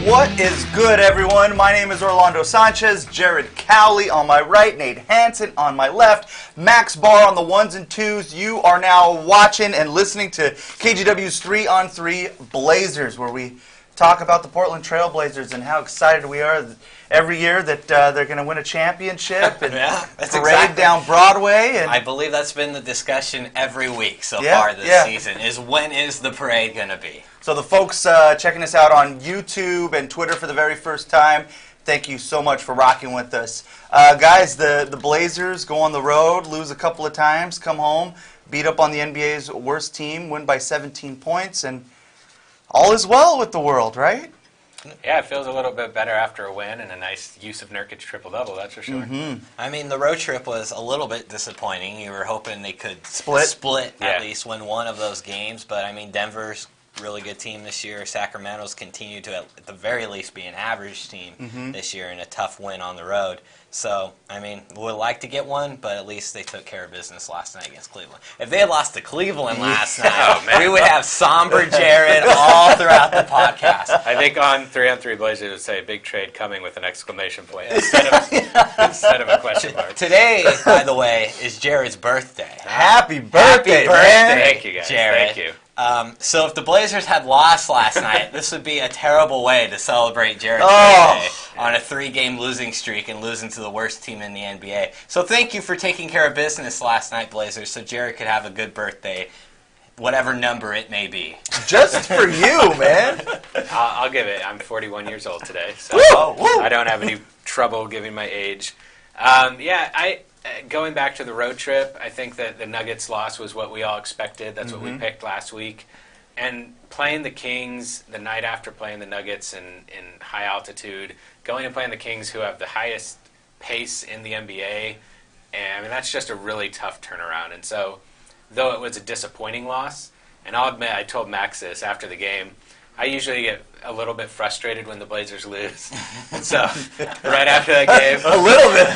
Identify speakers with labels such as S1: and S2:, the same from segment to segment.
S1: What is good, everyone? My name is Orlando Sanchez, Jared Cowley on my right, Nate Hanson on my left, Max Barr on the ones and twos. You are now watching and listening to KGW's 3-on-3 Blazers, where we talk about the Portland Trail Blazers and how excited we are every year that they're going to win a championship and parade down Broadway. And
S2: I believe that's been the discussion every week so far this season, is when is the parade going to be?
S1: So the folks checking us out on YouTube and Twitter for the very first time, thank you so much for rocking with us. Guys, the Blazers go on the road, lose a couple of times, come home, beat up on the NBA's worst team, win by 17 points, and all is well with the world, right?
S3: Yeah, it feels a little bit better after a win and a nice Jusuf Nurkic triple-double, that's for sure.
S1: Mm-hmm.
S2: I mean, the road trip was a little bit disappointing. You were hoping they could
S1: split
S2: at least win one of those games, but I mean, Denver's really good team this year. Sacramento's continued to, at the very least, be an average team this year and a tough win on the road. So, I mean, would like to get one, but at least they took care of business last night against Cleveland. If they had lost to Cleveland last night, we would have somber Jared all throughout the podcast.
S3: I think on 3-on-3 Blazers would say big trade coming with an exclamation point instead of a question mark.
S2: Today, by the way, is Jared's birthday.
S1: Happy birthday, man.
S3: Thank you, guys.
S2: Jared.
S3: Thank you.
S2: So if the Blazers had lost last night, this would be a terrible way to celebrate Jared's birthday on a 3-game losing streak and losing to the worst team in the NBA. So thank you for taking care of business last night, Blazers, so Jared could have a good birthday, whatever number it may be.
S1: Just for you, man.
S3: I'll give it. I'm 41 years old today, so I don't have any trouble giving my age. Going back to the road trip, I think that the Nuggets loss was what we all expected. That's what we picked last week. And playing the Kings the night after playing the Nuggets in high altitude, going and playing the Kings who have the highest pace in the NBA, and I mean, that's just a really tough turnaround. And so, though it was a disappointing loss, and I'll admit, I told Max this after the game, I usually get a little bit frustrated when the Blazers lose. And so, right after that game,
S1: a little bit.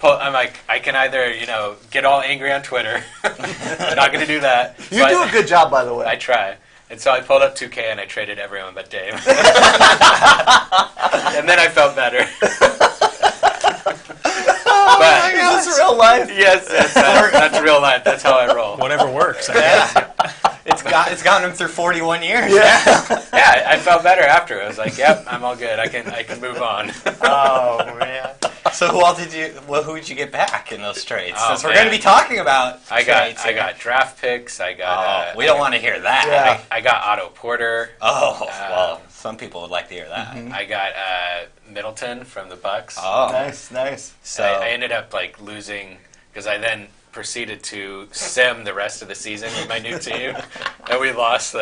S3: I'm like, I can either, get all angry on Twitter. I'm not going to do that.
S1: You do a good job, by the way.
S3: I try. And so I pulled up 2K and I traded everyone but Dave. And then I felt better.
S1: But is this real life?
S3: Yes, that's real life. That's how I roll.
S4: Whatever works, I guess.
S2: It's gotten him through 41 years.
S1: Yeah.
S3: Yeah, I felt better after. I was like, yep, I'm all good. I can move on.
S2: Oh, man. So who did you get back in those trades? Since we're
S3: man.
S2: going to be talking about trades.
S3: I got draft picks. I got.
S2: We don't want to hear that.
S1: Yeah.
S3: I got Otto Porter.
S2: Well, some people would like to hear that.
S3: I got Middleton from the Bucks.
S2: Oh,
S1: Nice.
S3: So I ended up losing because I then proceeded to sim the rest of the season with my new team, and we lost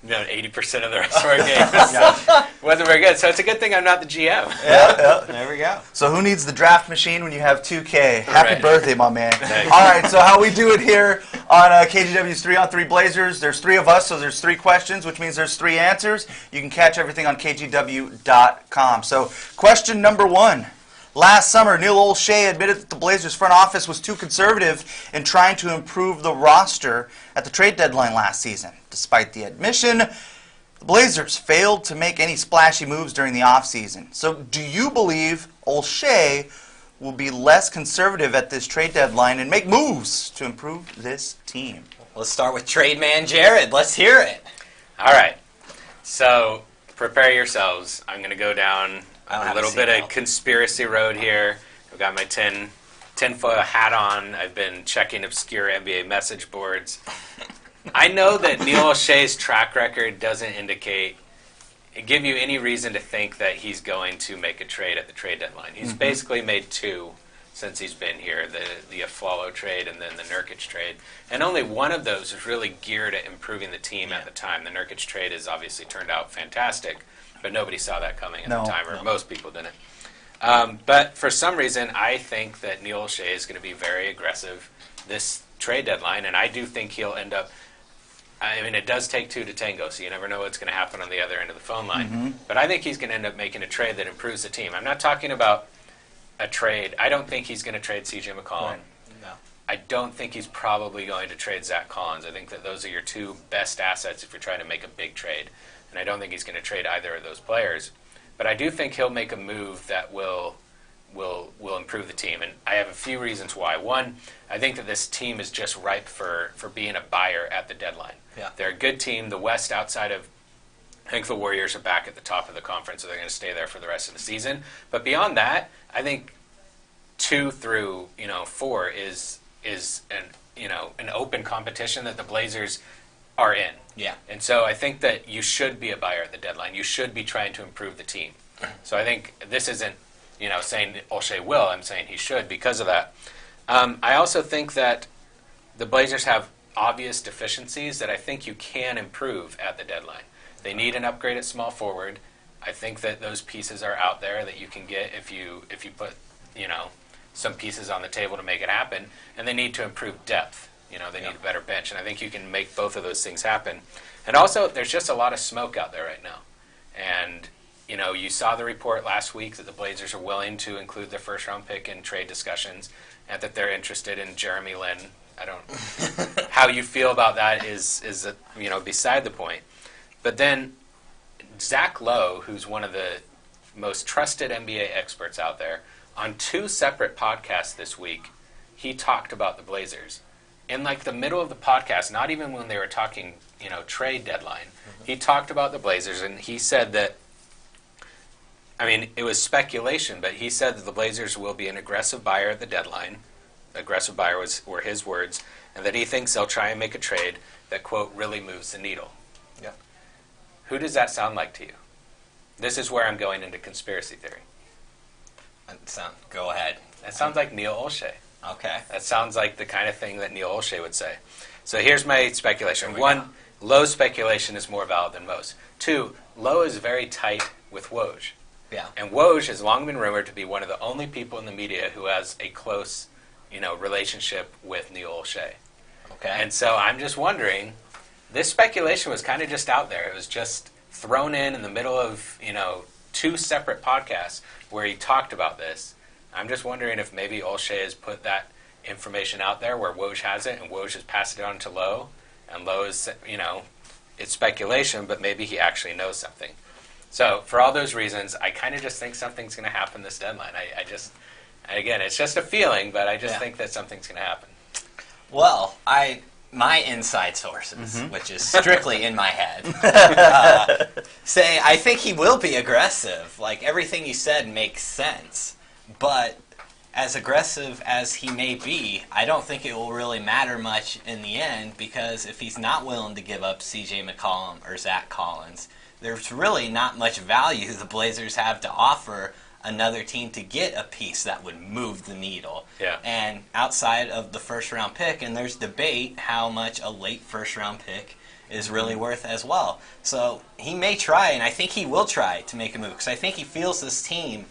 S3: 80% of the rest of our games. It wasn't very good, so it's a good thing I'm not the GM.
S1: Yeah.
S2: there we go.
S1: So who needs the draft machine when you have 2K? Happy
S3: Right.
S1: birthday, my man.
S3: Thanks.
S1: All right, so how we do it here on KGW's 3-on-3 Blazers, there's 3 of us, so there's 3 questions, which means there's 3 answers. You can catch everything on KGW.com. So question number 1. Last summer, Neil Olshey admitted that the Blazers front office was too conservative in trying to improve the roster at the trade deadline last season. Despite the admission, the Blazers failed to make any splashy moves during the offseason. So do you believe Olshey will be less conservative at this trade deadline and make moves to improve this team?
S2: Let's start with trade man Jared. Let's hear it.
S3: All right. So prepare yourselves. I'm going to go down a little bit of conspiracy road here. I've got my tinfoil hat on. I've been checking obscure NBA message boards. I know that Neil Olshey's track record doesn't give you any reason to think that he's going to make a trade at the trade deadline. He's basically made 2 since he's been here, the Aflalo trade and then the Nurkic trade. And only one of those is really geared at improving the team at the time. The Nurkic trade has obviously turned out fantastic, but nobody saw that coming at the time, or most people didn't. But for some reason, I think that Neil Olshey is going to be very aggressive this trade deadline, and I do think he'll end up. I mean, it does take 2 to tango, so you never know what's going to happen on the other end of the phone line. But I think he's going to end up making a trade that improves the team. I'm not talking about a trade. I don't think he's going to trade C.J. McCollum.
S2: Right. No.
S3: I don't think he's probably going to trade Zach Collins. I think that those are your 2 best assets if you're trying to make a big trade. and I don't think he's going to trade either of those players. But I do think he'll make a move that will improve the team, and I have a few reasons why. One, I think that this team is just ripe for being a buyer at the deadline.
S2: Yeah.
S3: They're a good team. The West, outside of, I think the Warriors are back at the top of the conference, so they're going to stay there for the rest of the season. But beyond that, I think 2 through 4 is an open competition that the Blazers are in.
S2: Yeah.
S3: And so I think that you should be a buyer at the deadline. You should be trying to improve the team. So I think this isn't saying Olshey will. I'm saying he should because of that. I also think that the Blazers have obvious deficiencies that I think you can improve at the deadline. They need an upgrade at small forward. I think that those pieces are out there that you can get if you put some pieces on the table to make it happen. And they need to improve depth. They need a better bench, and I think you can make both of those things happen. And also, there's just a lot of smoke out there right now. And you saw the report last week that the Blazers are willing to include their first-round pick in trade discussions, and that they're interested in Jeremy Lin. I don't. How you feel about that is beside the point. But then Zach Lowe, who's one of the most trusted NBA experts out there, on 2 separate podcasts this week, he talked about the Blazers. In the middle of the podcast, not even when they were talking, trade deadline, he talked about the Blazers, and he said that, it was speculation, but he said that the Blazers will be an aggressive buyer at the deadline. Aggressive buyer were his words, and that he thinks they'll try and make a trade that, quote, really moves the needle.
S2: Yeah.
S3: Who does that sound like to you? This is where I'm going into conspiracy theory.
S2: Go ahead.
S3: That sounds like Neil Olshey.
S2: Okay.
S3: That sounds like the kind of thing that Neil Olshey would say. So here's my speculation. 1, Lowe's speculation is more valid than most. 2, Lowe is very tight with Woj.
S2: Yeah.
S3: And Woj has long been rumored to be one of the only people in the media who has a close, relationship with Neil Olshey.
S2: Okay.
S3: And so I'm just wondering, this speculation was kind of just out there. It was just thrown in the middle of, 2 separate podcasts where he talked about this. I'm just wondering if maybe Olshey has put that information out there where Woj has it, and Woj has passed it on to Lowe, and Lowe is, it's speculation, but maybe he actually knows something. So for all those reasons, I kind of just think something's going to happen this deadline. Again, it's just a feeling, but I just think that something's going to happen.
S2: Well, my inside sources, which is strictly in my head, say I think he will be aggressive. Everything you said makes sense. But as aggressive as he may be, I don't think it will really matter much in the end, because if he's not willing to give up C.J. McCollum or Zach Collins, there's really not much value the Blazers have to offer another team to get a piece that would move the needle.
S3: Yeah.
S2: And outside of the first-round pick, and there's debate how much a late first-round pick is really worth as well. So he may try, and I think he will try to make a move, because I think he feels this team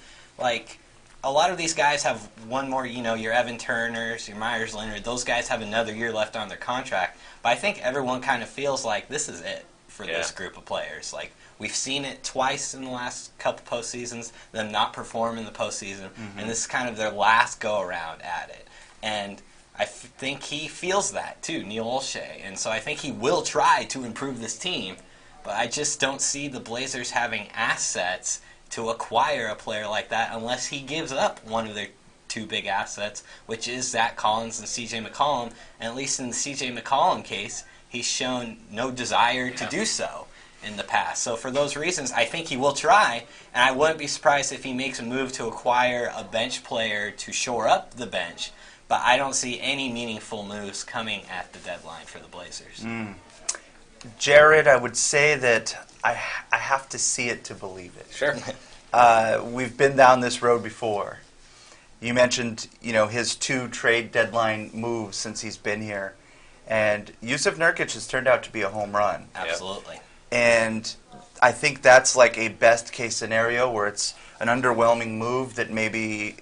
S2: a lot of these guys have one more, your Evan Turners, your Myers Leonard, those guys have another year left on their contract. But I think everyone kind of feels like this is it for this group of players. We've seen it twice in the last couple postseasons, them not perform in the postseason, and this is kind of their last go-around at it. And I think he feels that too, Neil Olshey. And so I think he will try to improve this team, but I just don't see the Blazers having assets to acquire a player like that unless he gives up one of their 2 big assets, which is Zach Collins and C.J. McCollum. And at least in the C.J. McCollum case, he's shown no desire to do so in the past. So for those reasons, I think he will try, and I wouldn't be surprised if he makes a move to acquire a bench player to shore up the bench, but I don't see any meaningful moves coming at the deadline for the Blazers.
S1: Jared, I would say that I have to see it to believe it.
S3: Sure.
S1: We've been down this road before. You mentioned, his 2 trade deadline moves since he's been here. And Jusuf Nurkic has turned out to be a home run.
S2: Absolutely.
S1: And I think that's a best-case scenario where it's an underwhelming move that maybe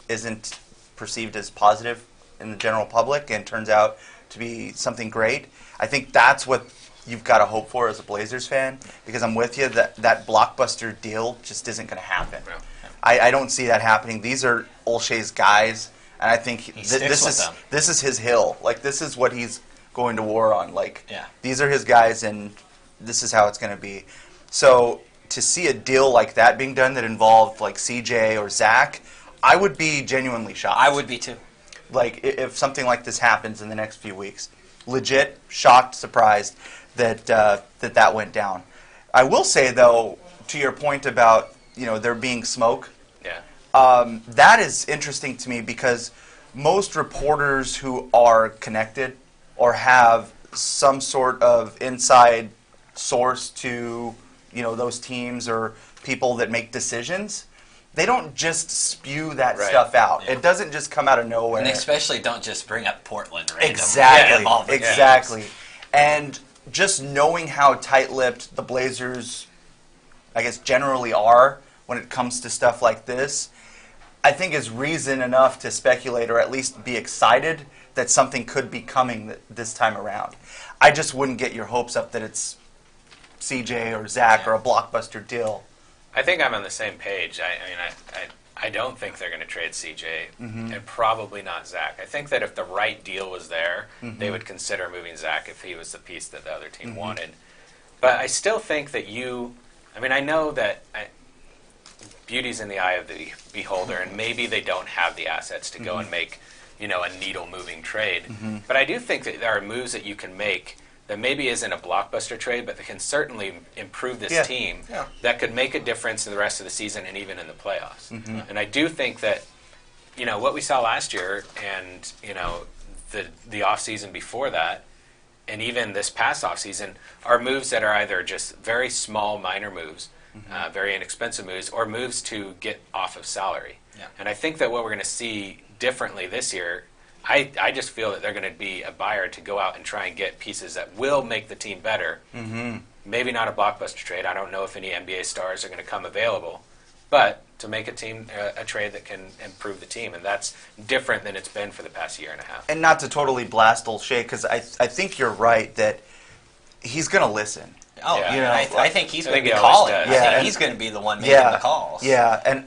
S1: isn't perceived as positive in the general public and turns out to be something great. I think that's what you've got to hope for as a Blazers fan, because I'm with you that blockbuster deal just isn't going to happen.
S3: Yeah.
S1: I don't see that happening. These are Olshey's guys, and I think this is his hill. This is what he's going to war on. These are his guys, and this is how it's going to be. So to see a deal like that being done that involved like CJ or Zach, I would be genuinely shocked.
S2: I would be too.
S1: Like if something like this happens in the next few weeks, legit shocked, surprised that that went down. I will say though, to your point about there being smoke, that is interesting to me because most reporters who are connected or have some sort of inside source to those teams or people that make decisions, they don't just spew that stuff out. Yeah. It doesn't just come out of nowhere.
S2: And especially don't just bring up Portland randomly.
S1: Exactly. And just knowing how tight-lipped the Blazers, I guess, generally are when it comes to stuff like this, I think is reason enough to speculate or at least be excited that something could be coming this time around. I just wouldn't get your hopes up that it's CJ or Zach or a blockbuster deal.
S3: I think I'm on the same page. I don't think they're going to trade CJ and probably not Zach. I think that if the right deal was there, they would consider moving Zach if he was the piece that the other team wanted. But I still think that I know that beauty's in the eye of the beholder, and maybe they don't have the assets to go and make a needle-moving trade. But I do think that there are moves that you can make that maybe isn't a blockbuster trade, but that can certainly improve this team, that could make a difference in the rest of the season and even in the playoffs. And I do think that, what we saw last year and, the offseason before that, and even this past offseason, are moves that are either just very small, minor moves, very inexpensive moves, or moves to get off of salary. Yeah. And I think that what we're going to see differently this year, I just feel that they're going to be a buyer to go out and try and get pieces that will make the team better. Maybe not a blockbuster trade. I don't know if any NBA stars are going to come available. But to make a trade that can improve the team. And that's different than it's been for the past year and a half.
S1: And not to totally blast Olshey, because I think you're right that he's going to listen.
S2: Oh, yeah. I think he's going to be calling. I think he's going to be the one making the calls.
S1: Yeah, and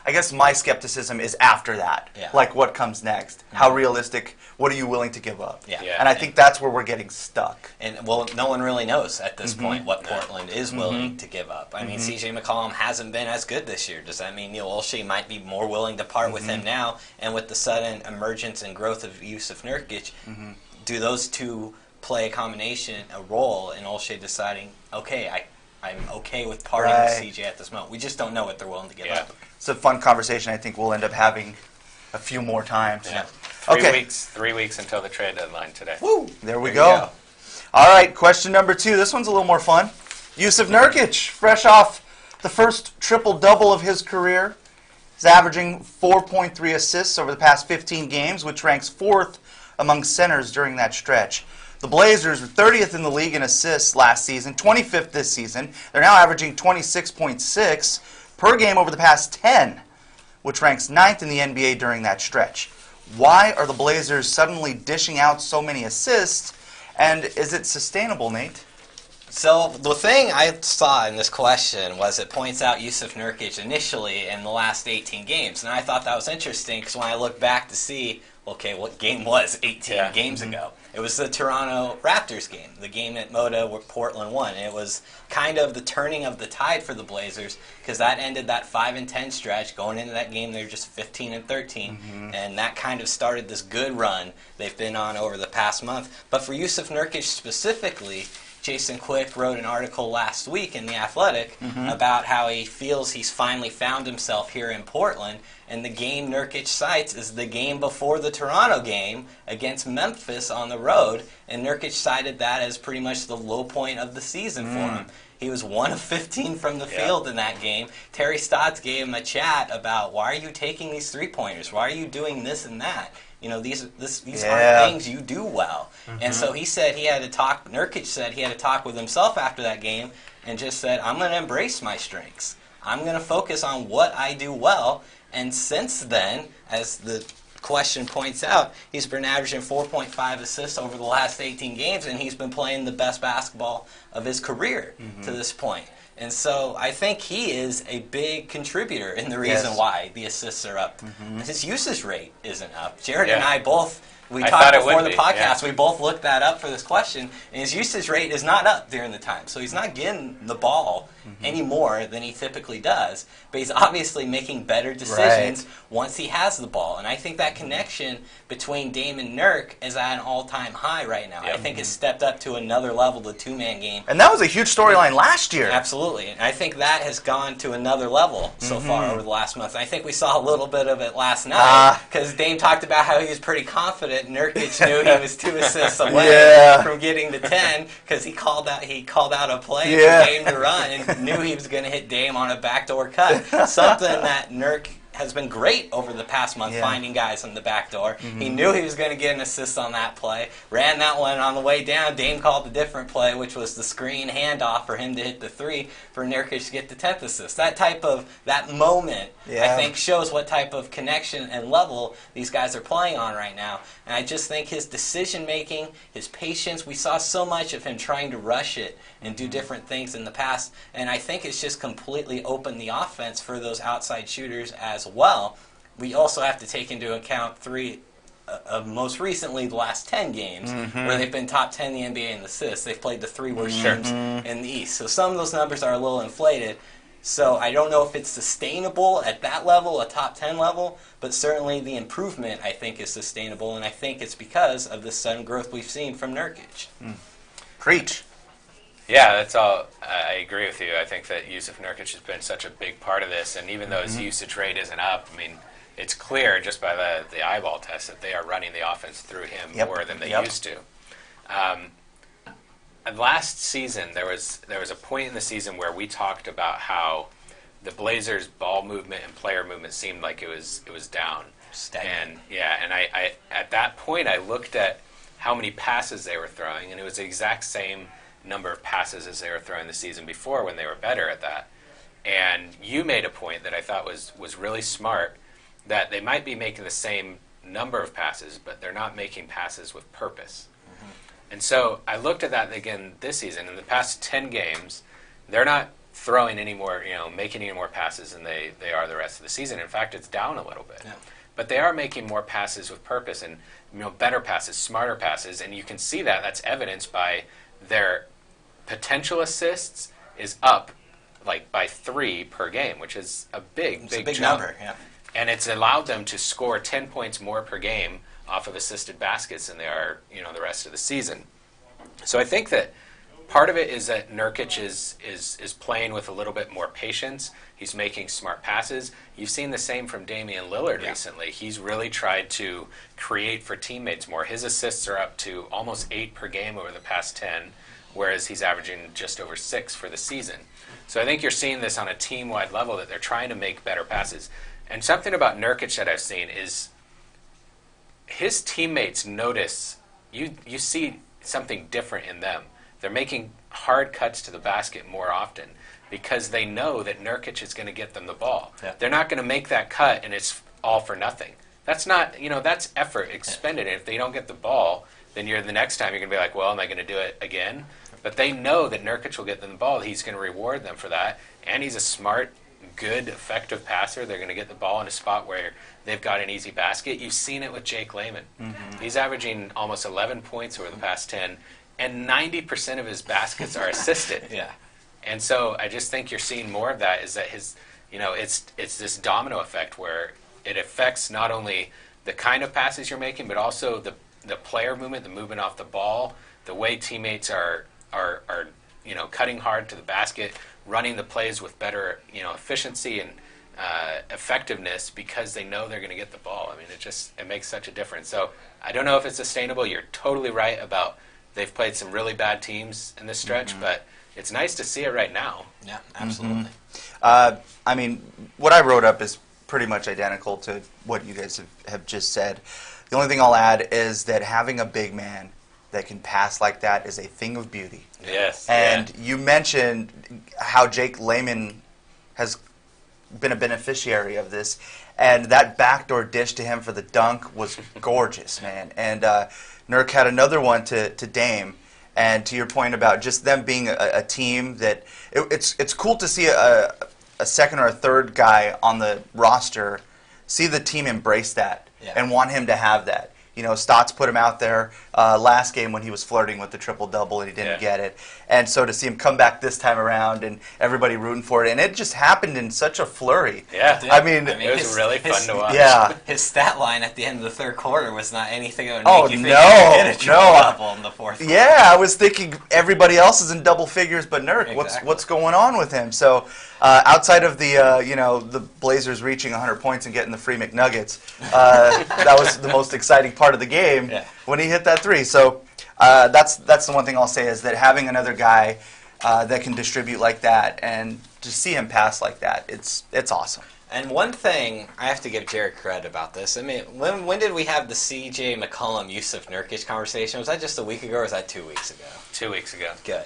S1: I guess my skepticism is after that. Yeah. Like, what comes next? How realistic? What are you willing to give up?
S2: Yeah.
S1: And I think that's where we're getting stuck.
S2: And, well, no one really knows at this point what Portland is willing to give up. I mean, CJ McCollum hasn't been as good this year. Does that mean Neil Olshey might be more willing to part with him now? And with the sudden emergence and growth of Jusuf Nurkic, do those two play a role in Olshey deciding, okay, I'm okay with parting with CJ at this moment? We just don't know what they're willing to give up.
S1: It's a fun conversation I think we'll end up having a few more times.
S3: Yeah. 3 weeks until the trade deadline today.
S1: Woo! There we go. All right, question number 2. This one's a little more fun. Jusuf Nurkic, fresh off the first triple-double of his career. He's averaging 4.3 assists over the past 15 games, which ranks 4th among centers during that stretch. The Blazers were 30th in the league in assists last season, 25th this season. They're now averaging 26.6 per game over the past 10, which ranks 9th in the NBA during that stretch. Why are the Blazers suddenly dishing out so many assists, and is it sustainable, Nate?
S2: So the thing I saw in this question was it points out Jusuf Nurkic initially in the last 18 games, and I thought that was interesting because when I look back to see, okay, what game was 18 games ago? It was the Toronto Raptors game, the game at Moda where Portland won. And it was kind of the turning of the tide for the Blazers because that ended that 5-10 stretch. Going into that game, they were just 15-13, and that kind of started this good run they've been on over the past month. But for Jusuf Nurkic specifically, Jason Quick wrote an article last week in The Athletic about how he feels he's finally found himself here in Portland, and the game Nurkic cites is the game before the Toronto game against Memphis on the road, and Nurkic cited that as pretty much the low point of the season for him. He was 1 of 15 from the field in that game. Terry Stotts gave him a chat about, why are you taking these three-pointers? Why are you doing this and that? You know, these aren't things you do well. And so he said he had to talk, Nurkic said he had to talk with himself after that game and just said, I'm going to embrace my strengths. I'm going to focus on what I do well. And since then, as the question points out, he's been averaging 4.5 assists over the last 18 games, and he's been playing the best basketball of his career to this point. And so I think he is a big contributor in the reason why the assists are up. His usage rate isn't up. Jared and I both We
S3: I
S2: talked
S3: thought it
S2: before
S3: would
S2: the
S3: be,
S2: podcast.
S3: yeah.
S2: We both looked that up for this question, and his usage rate is not up during the time. So he's not getting the ball any more than he typically does. But he's obviously making better decisions once he has the ball. And I think that connection between Dame and Nurk is at an all-time high right now.
S3: Yep.
S2: I think it's stepped up to another level, the two-man game.
S1: And that was a huge storyline last year.
S2: Absolutely. And I think that has gone to another level so far over the last month. I think we saw a little bit of it last night because Dame talked about how he was pretty confident. Nurkic knew he was 2 assists away from getting to 10 because he called out a play for Dame to run and knew he was going to hit Dame on a backdoor cut. Something that Nurk has been great over the past month, finding guys on the back door. He knew he was going to get an assist on that play, ran that one on the way down. Dame called a different play, which was the screen handoff for him to hit the 3 for Nurkic to get the 10th assist. That moment, I think, shows what type of connection and level these guys are playing on right now. And I just think his decision-making, his patience, we saw so much of him trying to rush it and do different things in the past, and I think it's just completely opened the offense for those outside shooters as well. We also have to take into account 3 of most recently the last 10 games where they've been top 10 in the NBA in assists. They've played the 3 worst teams in the East. So some of those numbers are a little inflated. So I don't know if it's sustainable at that level, a top 10 level, but certainly the improvement, I think, is sustainable, and I think it's because of the sudden growth we've seen from Nurkic.
S1: Preach.
S3: Yeah, that's all. I agree with you. I think that Jusuf Nurkic has been such a big part of this, and even though his usage rate isn't up, I mean, it's clear just by the eyeball test that they are running the offense through him more than they used to. And last season, there was a point in the season where we talked about how the Blazers' ball movement and player movement seemed like it was down.
S2: Stagnant.
S3: And I at that point I looked at how many passes they were throwing, and it was the exact same number of passes as they were throwing the season before when they were better at that. And you made a point that I thought was really smart, that they might be making the same number of passes, but they're not making passes with purpose. And so I looked at that again this season. In the past 10 games, they're not throwing any more, making any more passes than they are the rest of the season. In fact, it's down a little bit. Yeah. But they are making more passes with purpose and better passes, smarter passes, and you can see that. That's evidenced by their potential assists is up like by 3 per game, which is a big jump.
S2: Number. Yeah.
S3: And it's allowed them to score 10 points more per game off of assisted baskets than they are, the rest of the season. So I think that part of it is that Nurkic is playing with a little bit more patience. He's making smart passes. You've seen the same from Damian Lillard recently. He's really tried to create for teammates more. His assists are up to almost 8 per game over the past 10, whereas he's averaging just over 6 for the season. So I think you're seeing this on a team-wide level, that they're trying to make better passes. And something about Nurkic that I've seen is his teammates notice, you see something different in them. They're making hard cuts to the basket more often because they know that Nurkic is going to get them the ball. Yeah. They're not going to make that cut and it's all for nothing. That's not, that's effort expended. And if they don't get the ball, then the next time you're going to be like, well, am I going to do it again? But they know that Nurkic will get them the ball. He's going to reward them for that. And he's a smart, good, effective passer. They're going to get the ball in a spot where they've got an easy basket. You've seen it with Jake Layman. He's averaging almost 11 points over the past 10, and 90% of his baskets are assisted. And so I just think you're seeing more of that, is that his, it's this domino effect where it affects not only the kind of passes you're making, but also the player movement, the movement off the ball, the way teammates are cutting hard to the basket, running the plays with better, efficiency and effectiveness because they know they're going to get the ball. I mean, it makes such a difference. So I don't know if it's sustainable. You're totally right about they've played some really bad teams in this stretch, but it's nice to see it right now.
S2: Yeah, absolutely.
S1: I mean, what I wrote up is pretty much identical to what you guys have just said. The only thing I'll add is that having a big man that can pass like that is a thing of beauty.
S3: Yes.
S1: And you mentioned how Jake Layman has been a beneficiary of this, and that backdoor dish to him for the dunk was gorgeous, man. And Nurk had another one to Dame. And to your point about just them being a team that it's cool to see a second or a third guy on the roster see the team embrace that and want him to have that. Stotts put him out there last game when he was flirting with the triple-double and he didn't get it. And so to see him come back this time around and everybody rooting for it, and it just happened in such a flurry.
S3: Yeah.
S1: I mean
S3: it was really fun to watch.
S1: Yeah.
S2: His stat line at the end of the third quarter was not anything that would
S1: Oh,
S2: make you think
S1: no,
S2: he hit a triple-double in the fourth quarter.
S1: Yeah, I was thinking everybody else is in double figures but Nurk.
S2: Exactly.
S1: What's going on with him? So outside of the the Blazers reaching 100 points and getting the free McNuggets, that was the most exciting part of the game when he hit that three. So that's the one thing I'll say is that having another guy that can distribute like that and to see him pass like that, it's awesome.
S2: And one thing, I have to give Jared credit about this. I mean, when did we have the C.J. McCollum, Jusuf Nurkic conversation? Was that just a week ago or was that 2 weeks ago?
S3: 2 weeks ago.
S2: Good.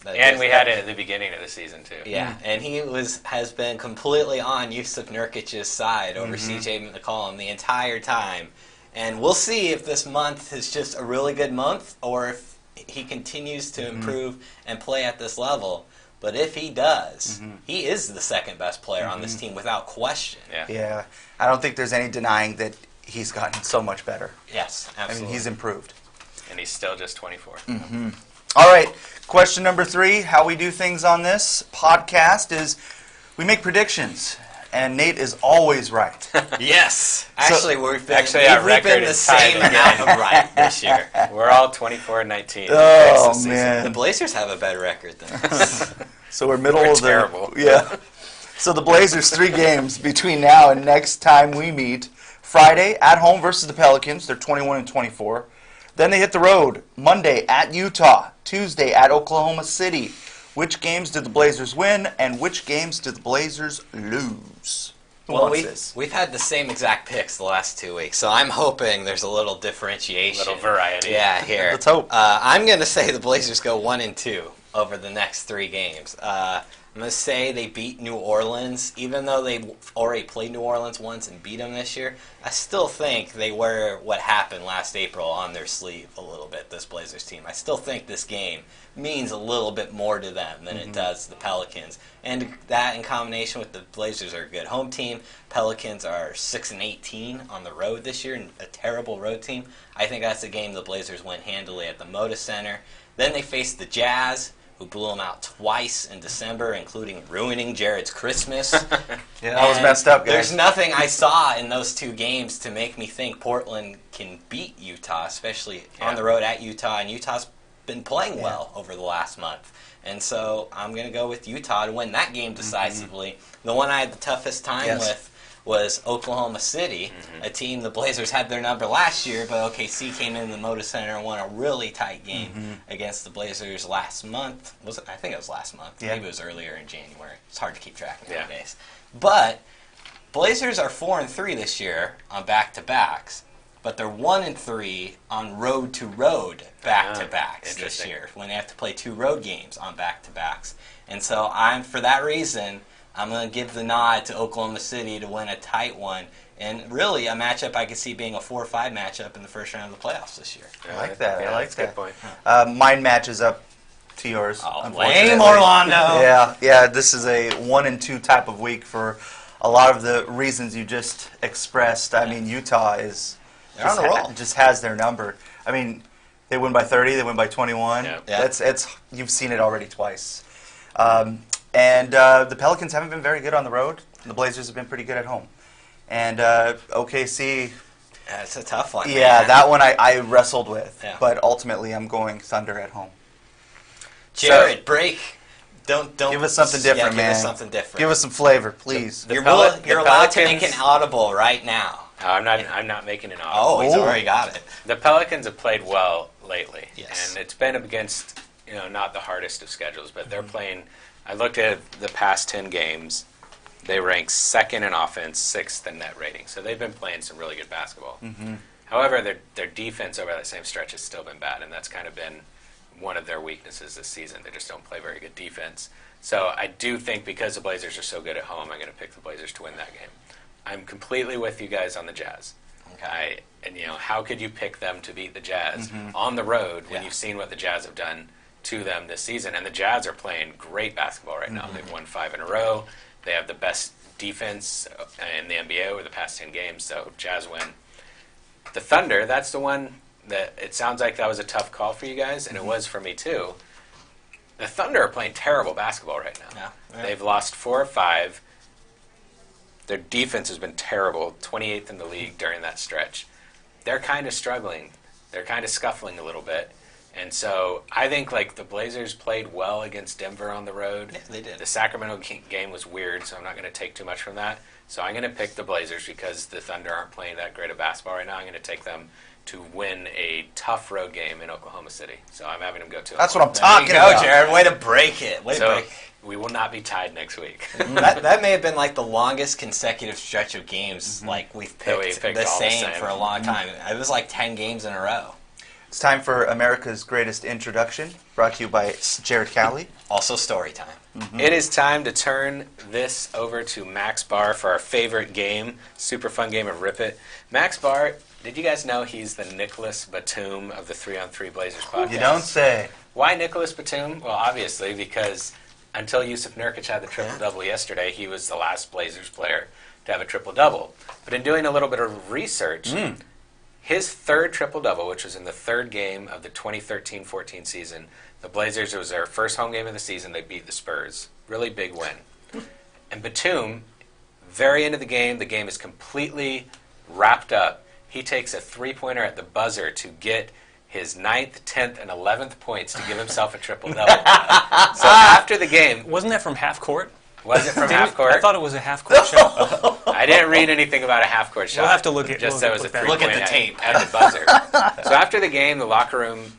S3: And we had it at the beginning of the season, too.
S2: Yeah, and he has been completely on Jusuf Nurkic's side over C.J. McCollum the entire time. And we'll see if this month is just a really good month or if he continues to improve and play at this level. But if he does, he is the second best player on this team without question.
S1: Yeah, I don't think there's any denying that he's gotten so much better.
S2: Yes, absolutely.
S1: I mean, he's improved.
S3: And he's still just 24.
S1: All right, question number 3, how we do things on this podcast is we make predictions, and Nate is always right.
S2: Yes. Actually, we've been
S3: record
S2: the same amount of right this year.
S3: We're all 24-19.
S1: Oh, man.
S2: The Blazers have a better record than us.
S1: So we're middle
S3: We're
S1: of the...
S3: terrible.
S1: Yeah. So the Blazers, 3 games between now and next time we meet. Friday, at home versus the Pelicans. They're 21-24. Then they hit the road. Monday, at Utah. Tuesday, at Oklahoma City. Which games did the Blazers win, and which games did the Blazers lose?
S2: Well, we've had the same exact picks the last 2 weeks, so I'm hoping there's a little differentiation.
S3: A little variety.
S2: Yeah, here.
S1: Let's hope.
S2: I'm going to say the Blazers go 1-2 over the next 3 games. I'm going to say they beat New Orleans. Even though they already played New Orleans once and beat them this year, I still think they wear what happened last April on their sleeve a little bit, this Blazers team. I still think this game means a little bit more to them than it does the Pelicans. And that in combination with the Blazers are a good home team. Pelicans are 6-18 on the road this year, and a terrible road team. I think that's a game the Blazers win handily at the Moda Center. Then they face the Jazz, who blew them out twice in December, including ruining Jared's Christmas.
S1: Yeah, that was messed up, guys.
S2: There's nothing I saw in those 2 games to make me think Portland can beat Utah, especially on the road at Utah. And Utah's been playing well over the last month. And so I'm going to go with Utah to win that game decisively. The one I had the toughest time with was Oklahoma City, a team the Blazers had their number last year, but OKC came in the Moda Center and won a really tight game against the Blazers last month. I think it was last month.
S1: Yeah.
S2: Maybe it was earlier in January. It's hard to keep track nowadays. But Blazers are 4-3 this year on back-to-backs, but they're 1-3 on road-to-road back-to-backs this year when they have to play 2 road games on back-to-backs. And so for that reason, I'm going to give the nod to Oklahoma City to win a tight one, and really a matchup I could see being a 4-5 matchup in the first round of the playoffs this year.
S1: I like that. I like that.
S3: That's a good point.
S1: Mine matches up to yours.
S2: Lame Orlando.
S1: Yeah. This is a 1-2 type of week for a lot of the reasons you just expressed. I mean, Utah
S2: They're on a roll.
S1: just has their number. I mean, they win by 30. They win by 21.
S3: Yeah.
S1: You've seen it already twice. And the Pelicans haven't been very good on the road. The Blazers have been pretty good at home. And OKC...
S2: Yeah, it's a tough one.
S1: Yeah,
S2: man.
S1: that one I wrestled with.
S2: Yeah.
S1: But ultimately, I'm going Thunder at home.
S2: Jared, break. Don't
S1: Give us something different, man.
S2: Give us something different.
S1: Give us some flavor, please.
S2: You're
S3: The
S2: allowed to make
S3: Pelicans-
S2: an audible right now.
S3: No, I'm not making an
S2: Oh,
S3: audible.
S2: he's already got it.
S3: The Pelicans have played well lately.
S2: Yes.
S3: And it's been against, not the hardest of schedules, but they're playing. I looked at the past 10 games. They rank 2nd in offense, 6th in net rating. So they've been playing some really good basketball. However, their defense over that same stretch has still been bad, and that's kind of been one of their weaknesses this season. They just don't play very good defense. So I do think because the Blazers are so good at home, I'm going to pick the Blazers to win that game. I'm completely with you guys on the Jazz.
S2: Okay.
S3: How could you pick them to beat the Jazz on the road when
S2: Yeah.
S3: you've seen what the Jazz have done to them this season? And the Jazz are playing great basketball right now. They've won 5 in a row. They have the best defense in the NBA over the past 10 games, so Jazz win. the Thunder, that's the one that it sounds like that was a tough call for you guys, and it was for me too. The Thunder are playing terrible basketball right now.
S2: Yeah.
S3: They've lost 4 or 5. Their defense has been terrible, 28th in the league during that stretch. They're kind of struggling. They're kind of scuffling a little bit. And so I think like the Blazers played well against Denver on the road.
S2: Yeah, they did.
S3: The Sacramento game was weird, so I'm not going to take too much from that. So I'm going to pick the Blazers because the Thunder aren't playing that great of basketball right now. I'm going to take them to win a tough road game in Oklahoma City. So I'm having them go to
S1: That's what I'm
S2: There you
S1: talking
S2: go,
S1: about.
S2: Jared. Way to break it.
S3: So we will not be tied next week.
S2: That may have been like the longest consecutive stretch of games like we've
S3: That we
S2: picked,
S3: picked
S2: the
S3: all the
S2: same
S3: same.
S2: for a long time. It was like 10 games in a row.
S1: It's time for America's Greatest Introduction, brought to you by Jared Cowley.
S2: Also story time.
S3: It is time to turn this over to Max Barr for our favorite game, super fun game of Rip It. Max Barr, did you guys know he's the Nicholas Batum of the 3-on-3 Blazers podcast?
S1: You don't say.
S3: Why Nicholas Batum? Well, obviously because until Jusuf Nurkic had the triple-double yesterday, he was the last Blazers player to have a triple-double. But in doing a little bit of research, his third triple-double, which was in the third game of the 2013-14 season, the Blazers, it was their first home game of the season, they beat the Spurs. Really big win. And Batum, very end of the game is completely wrapped up. He takes a three-pointer at the buzzer to get his 9th, 10th, and 11th points to give himself a triple-double. So after the game...
S4: Wasn't that from half court?
S3: Was it from half court?
S4: I thought it was a half court shot.
S3: I didn't read anything about a half court shot.
S4: We'll have to look at
S3: Just
S4: we'll
S3: that it was a
S4: look that
S3: three-point
S2: Look at the tape.
S3: at the buzzer. So after the game, the locker room,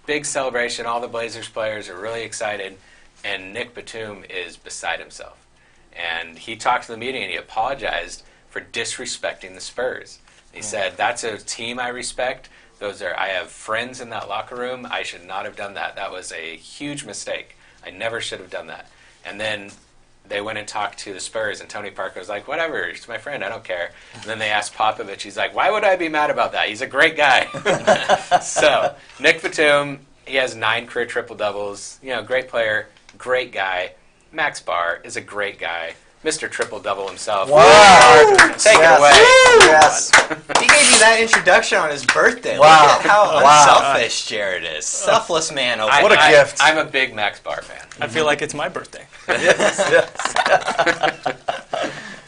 S3: big celebration. All the Blazers players are really excited, and Nick Batum is beside himself. And he talked to the media and he apologized for disrespecting the Spurs. He said, "That's a team I respect. I have friends in that locker room. I should not have done that. That was a huge mistake. I never should have done that." And then they went and talked to the Spurs, and Tony Parker was like, "Whatever, he's my friend, I don't care." And then they asked Popovich, he's like, "Why would I be mad about that? He's a great guy." So, Nick Batum, he has 9 career triple-doubles. Great player, great guy. Max Barr is a great guy. Mr. Triple-Double himself.
S1: Wow.
S3: Take it away.
S1: Yes.
S2: He gave you that introduction on his birthday.
S1: Wow.
S2: Look at how
S1: Wow.
S2: unselfish Jared is. Selfless man over
S1: What a
S2: there.
S1: gift.
S3: I'm a big Max Barr fan.
S4: I feel like it's my birthday.
S1: Yes.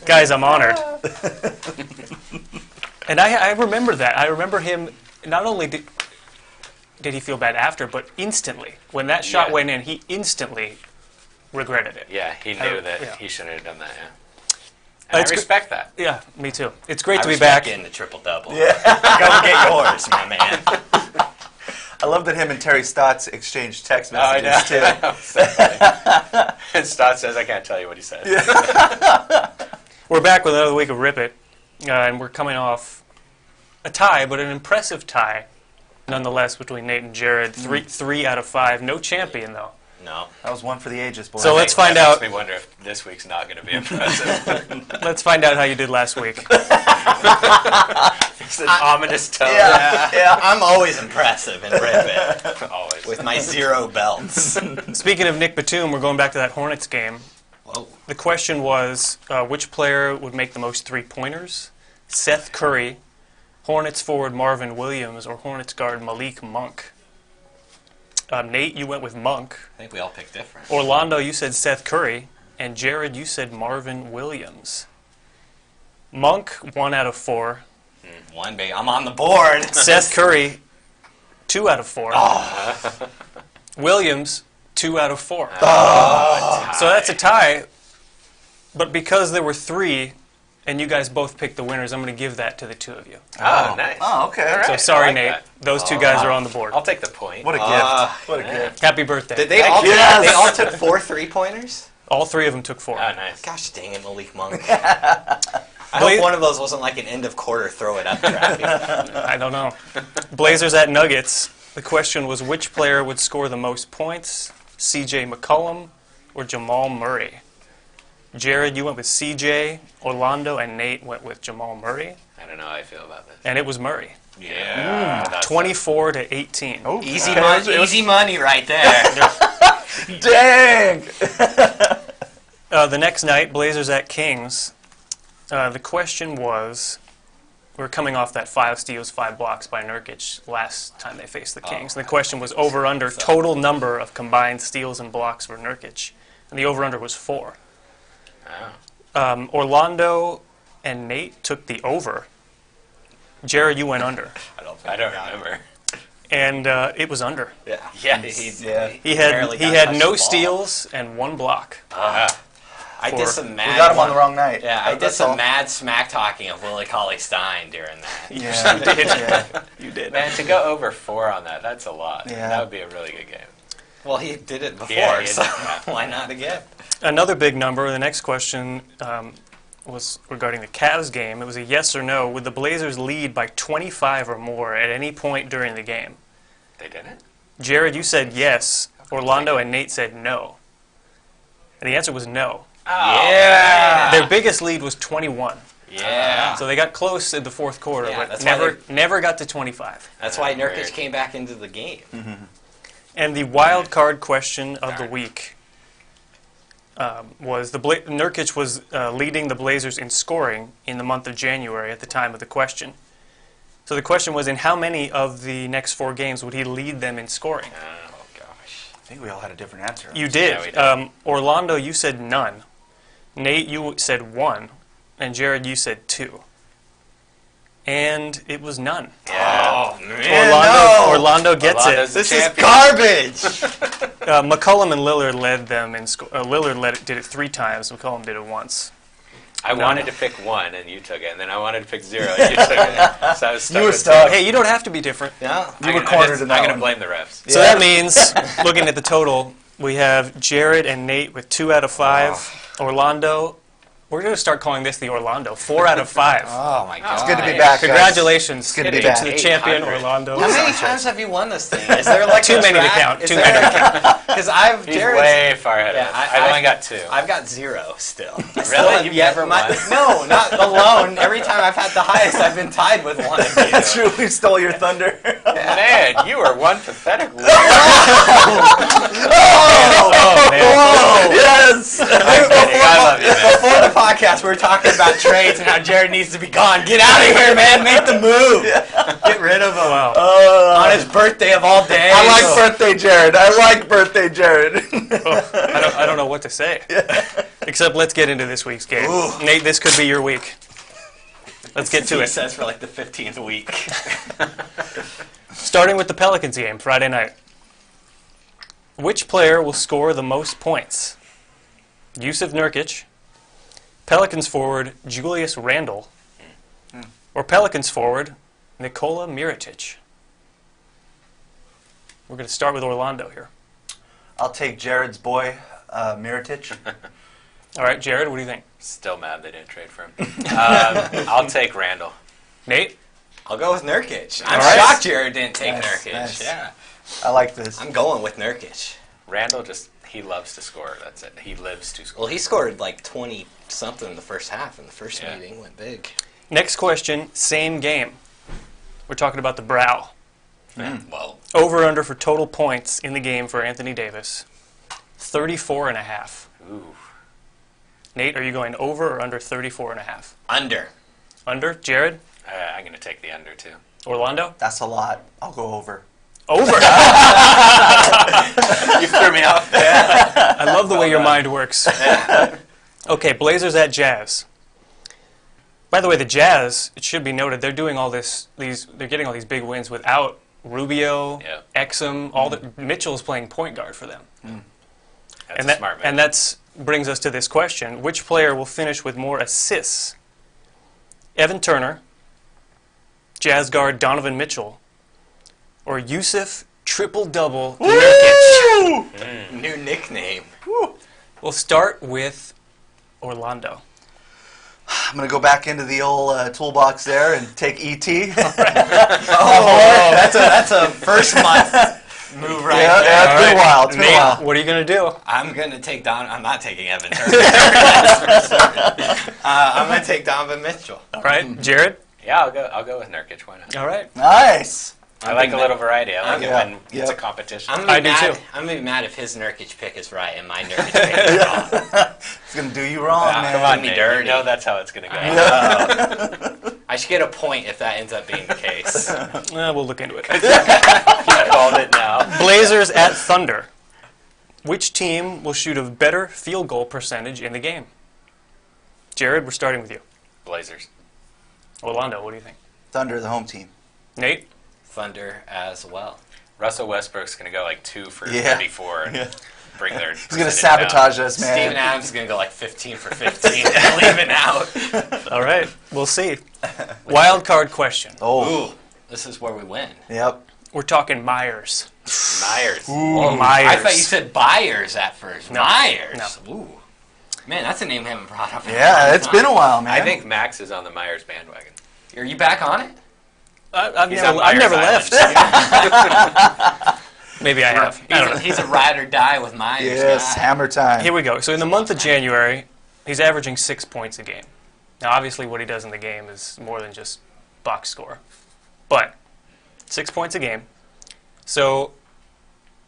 S4: Guys, I'm honored. And I remember that. I remember him, not only did he feel bad after, but instantly. When that shot
S3: Yeah.
S4: went in, he instantly regretted it.
S3: Yeah, he knew that
S4: yeah.
S3: he shouldn't have done that, yeah. And
S4: It's
S3: I respect that.
S4: Yeah, me too. It's great
S2: I
S4: to be
S2: respect
S4: back.
S2: getting the triple-double.
S1: Yeah.
S2: Go get yours, my man.
S1: I love that him and Terry Stotts exchanged text
S3: Oh, I
S1: messages,
S3: know.
S1: too.
S3: So funny. And Stott says, "I can't tell you what he said."
S4: We're back with another week of Rip It, and we're coming off a tie, but an impressive tie, nonetheless, between Nate and Jared. Three out of 5. No champion, though.
S2: No.
S1: That was one for the ages, boys.
S4: So let's find
S3: that
S4: out.
S3: Makes me wonder if this week's not going to be impressive.
S4: Let's find out how you did last week.
S3: It's an ominous tone.
S2: Yeah, I'm always impressive in Rip It
S3: Always.
S2: with my 0 belts.
S4: Speaking of Nick Batum, we're going back to that Hornets game.
S2: Whoa.
S4: The question was, which player would make the most three-pointers? Seth Curry, Hornets forward Marvin Williams, or Hornets guard Malik Monk? Nate, you went with Monk.
S2: I think we all picked different.
S4: Orlando, you said Seth Curry. And Jared, you said Marvin Williams. Monk, 1 out of 4.
S2: One big. I'm on the board.
S4: Seth Curry, 2 out of 4. Williams, 2 out of 4. So that's a tie. But because there were 3, and you guys both picked the winners, I'm going to give that to the 2 of you.
S3: Oh, nice.
S1: Oh, okay.
S3: All right.
S4: So sorry,
S3: I like
S4: Nate.
S3: that.
S4: Those 2 guys are on the board.
S3: I'll take the point.
S1: What a gift. What a gift.
S4: Happy birthday.
S2: Did they all?
S1: Yes.
S2: They all took 4 3-pointers.
S4: All 3 of them took 4.
S3: Oh, nice.
S2: Gosh dang it, Malik Monk. I hope one of those wasn't like an end of quarter throw it up trap.
S4: I don't know. Blazers at Nuggets. The question was, which player would score the most points? C.J. McCollum or Jamal Murray? Jared, you went with C.J. Orlando, and Nate went with Jamal Murray.
S3: I don't know how I feel about this.
S4: And it was Murray.
S3: Yeah. That's
S4: 24 to 18.
S1: Oh,
S2: Easy,
S1: okay.
S2: easy money right there.
S1: Dang.
S4: The next night, Blazers at Kings. The question was, we're coming off that 5 steals, 5 blocks by Nurkic last time they faced the Kings. And the question was over-under total number of combined steals and blocks for Nurkic. And the over-under was 4. Orlando and Nate took the over. Jared, you went under.
S3: I don't remember.
S4: And it was under.
S2: Yeah.
S3: Yes.
S4: He had no steals and 1 block.
S2: I did some mad.
S1: We got him on the wrong night.
S2: Yeah, I did some mad smack talking of Willie Cauley-Stein during that.
S1: Yeah, you did. Yeah.
S4: You did.
S3: Man, to go over 4 on that's a lot.
S1: Yeah.
S3: That would be a really good game.
S2: Well, he did it before,
S3: Yeah,
S2: so why not again?
S4: Another big number. The next question was regarding the Cavs game. It was a yes or no. Would the Blazers lead by 25 or more at any point during the game?
S3: They didn't?
S4: Jared, you said yes. Orlando and Nate said no. And the answer was no.
S3: Oh,
S2: Yeah.
S4: Their biggest lead was 21.
S2: Yeah.
S4: So they got close in the fourth quarter,
S2: Yeah,
S4: but
S2: that's why
S4: never got to 25.
S2: That's why Nurkic
S3: Weird.
S2: came back into the game.
S4: And the wild card question of the week was Nurkic was leading the Blazers in scoring in the month of January at the time of the question. So the question was, in how many of the next 4 games would he lead them in scoring?
S3: Oh, gosh.
S1: I think we all had a different answer.
S4: You did.
S3: Yeah, we did.
S4: Orlando, you said none. Nate, you said 1. And Jared, you said 2. And it was none.
S2: Yeah. Oh, man.
S4: Orlando gets
S3: Orlando's
S4: it.
S3: the
S1: This is
S3: champion.
S1: garbage.
S4: McCollum and Lillard led them in did it 3 times. McCollum did it once.
S3: I wanted to pick 1, and you took it, and then I wanted to pick 0, and you took it. So I was stuck
S1: You were
S3: with
S1: stuck.
S3: 2.
S4: Hey, you don't have to be different.
S2: Yeah.
S1: You were cornered in that
S3: I'm going
S1: one.
S3: to blame the refs.
S4: So that means, looking at the total, we have Jared and Nate with 2 out of 5. Orlando, we're going to start calling this the Orlando. 4 out of 5.
S2: Oh, my God.
S1: It's good to be back, guys.
S4: Congratulations
S1: good to be
S4: to
S1: back.
S4: the champion,
S3: 800.
S4: Orlando.
S2: How many times have you won this thing? Is there like
S4: Too
S2: a
S4: many to
S2: track?
S4: count.
S2: Is
S4: Too
S2: there
S4: many.
S2: Because
S3: He's
S2: Jared's
S3: way far ahead
S2: Yeah,
S3: of us. I've only got 2.
S2: I've got 0 still.
S3: Really? You've never won?
S2: No, not alone. Every time I've had the highest, I've been tied with 1 of you.
S1: Truly stole your thunder.
S3: Man, you are one pathetic loser.
S4: Oh, man.
S1: Yes.
S3: I love you, man.
S2: Before the podcast, we were talking about trades and how Jared needs to be gone. Get out of here, man. Make the move. Get rid of him.
S4: Wow.
S2: On his birthday of all days.
S1: I like birthday Jared. I like birthday Jared.
S4: I don't know what to say. Except let's get into this week's game. Nate, this could be your week. Let's get to
S2: He
S4: it.
S2: says for like the 15th week.
S4: Starting with the Pelicans game, Friday night. Which player will score the most points? Jusuf Nurkic, Pelicans forward Julius Randle, or Pelicans forward Nikola Mirotic? We're going to start with Orlando here.
S1: I'll take Jared's boy, Mirotic.
S4: All right, Jared, what do you think?
S3: Still mad they didn't trade for him. I'll take Randall.
S4: Nate?
S2: I'll go with Nurkic. I'm
S4: All right.
S2: shocked Jared didn't take
S1: Nice,
S2: Nurkic.
S1: nice.
S2: Yeah.
S1: I like this.
S2: I'm going with Nurkic.
S3: Randall he loves to score. That's it. He lives to score.
S2: Well, he scored like 20-something in the first half in the first
S3: Yeah.
S2: meeting. Went big.
S4: Next question, same game. We're talking about the Brow.
S2: Whoa.
S4: Over under for total points in the game for Anthony Davis. 34.5.
S3: Ooh.
S4: Nate, are you going over or under 34.5?
S2: Under.
S4: Under? Jared?
S3: I'm going to take the under, too.
S4: Orlando?
S1: That's a lot. I'll go over.
S4: Over.
S3: You threw me off there.
S4: I love the way your mind works. Okay, Blazers at Jazz. By the way, the Jazz, it should be noted, they're doing all they're getting all these big wins without Rubio,
S3: Yeah.
S4: Exum, Mitchell's playing point guard for them.
S3: That's a smart move.
S4: And that brings us to this question. Which player will finish with more assists? Evan Turner, Jazz guard Donovan Mitchell, or Jusuf triple-double Nurkic?
S2: New nickname.
S4: We'll start with Orlando.
S1: I'm going to go back into the old toolbox there and take ET.
S2: That's a first month move right
S1: Yeah,
S2: there.
S1: yeah, it's been a while. It's been a
S4: Nate,
S1: while.
S4: what are you going to do?
S2: I'm going to take I'm not taking Evan Turner. That's for certain. I'm going to take Donovan Mitchell.
S4: All right, Jared?
S3: Yeah, I'll go with Nurkic. Why not?
S4: All right.
S1: Nice.
S3: I like a little variety. I like
S1: Yeah.
S3: it when it's a
S1: Yep.
S3: competition.
S2: I'm gonna
S4: I
S2: be
S4: do
S2: mad,
S4: too.
S2: I'm going to be mad if his Nurkic pick is right and my Nurkic pick is wrong.
S1: It's going to do you wrong,
S3: Ah,
S1: man.
S3: come on,
S2: me
S3: Nate.
S2: dirty.
S3: You know that's how it's going to go.
S2: I should get a point if that ends up being the case.
S4: We'll look into it.
S3: I called it now.
S4: Blazers at Thunder. Which team will shoot a better field goal percentage in the game? Jared, we're starting with you.
S3: Blazers.
S4: Orlando, what do you think?
S1: Thunder, the home team.
S4: Nate?
S2: Thunder as well.
S3: Russell Westbrook's going to go like 2 for
S1: Yeah.
S3: 34 and bring their.
S1: He's going to sabotage us, man.
S2: Steven Adams is going to go like 15 for 15 and leave it out.
S4: All right, we'll see. Wild card question.
S1: Oh,
S2: Ooh, this is where we win.
S1: yep.
S4: We're talking Myers.
S3: Myers.
S4: Oh, Myers.
S2: I thought you said Byers at first.
S4: No.
S2: Myers. Ooh. Man, that's a name I haven't brought up in a
S1: Yeah,
S2: long
S1: it's
S2: time.
S1: been a while, man.
S3: I think Max is on the Myers bandwagon.
S2: Are you back on it?
S4: I've
S3: He's
S4: never,
S3: on
S4: I've never
S3: Myers
S4: left. Maybe I have. I don't know.
S2: He's a ride or die with Myers.
S1: Yes,
S2: guy.
S1: hammer time.
S4: Here we go. So in the month of January, he's averaging 6 points a game. Now, obviously, what he does in the game is more than just box score. But 6 points a game. So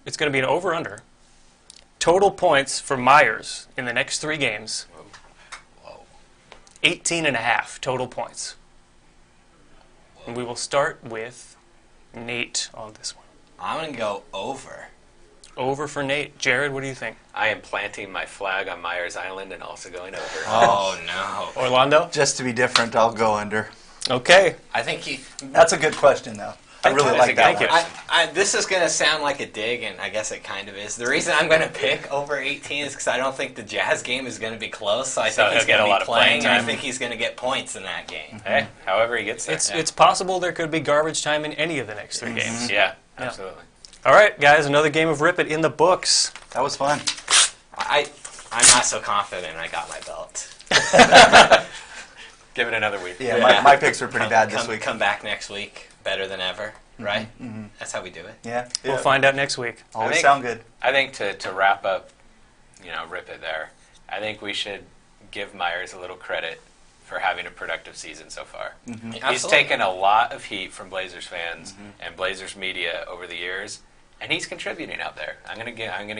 S4: it's going to be an over-under. Total points for Myers in the next 3 games, 18.5 total points. And we will start with Nate on this one.
S2: I'm going to go over.
S4: Over for Nate. Jared, what do you think?
S3: I am planting my flag on Myers Island and also going over.
S2: Oh, no.
S4: Orlando?
S1: Just to be different, I'll go under.
S4: Okay.
S2: I think he...
S1: That's a good question, though. I really
S3: you.
S1: like that
S3: Thank
S1: one.
S3: you.
S2: This is going to sound like a dig, and I guess it kind of is. The reason I'm going to pick over 18 is because I don't think the Jazz game is going to be close. So I
S3: So
S2: think he's
S3: he'll get
S2: going
S3: a
S2: to
S3: lot
S2: be
S3: of playing
S2: playing, and I
S3: time.
S2: think he's going to get points in that game.
S3: Hey, however he gets there.
S4: It's possible there could be garbage time in any of the next 3 games.
S3: Yeah, absolutely.
S4: All right, guys, another game of Rip It in the books.
S1: That was fun.
S2: I'm not so confident I got my belt.
S3: Give it another week.
S1: Yeah, my picks were pretty bad this week.
S2: Come back next week, better than ever, right? That's how we do it.
S1: Yeah.
S4: We'll find out next week.
S1: Always
S3: think-
S1: sound good.
S3: I think to wrap up, Rip It there, I think we should give Myers a little credit for having a productive season so far. He's
S2: Absolutely.
S3: taken a lot of heat from Blazers fans and Blazers media over the years, and he's contributing out there. I'm gonna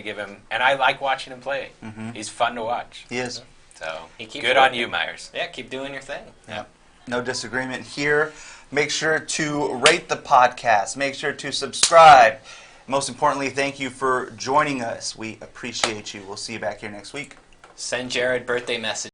S3: give him, and I like watching him play. He's fun to watch.
S1: He is.
S3: So
S2: He keeps
S3: good on
S2: working.
S3: you, Myers.
S2: Yeah, keep doing your thing.
S1: Yeah. No disagreement here. Make sure to rate the podcast. Make sure to subscribe. Most importantly, thank you for joining us. We appreciate you. We'll see you back here next week.
S2: Send Jared birthday messages.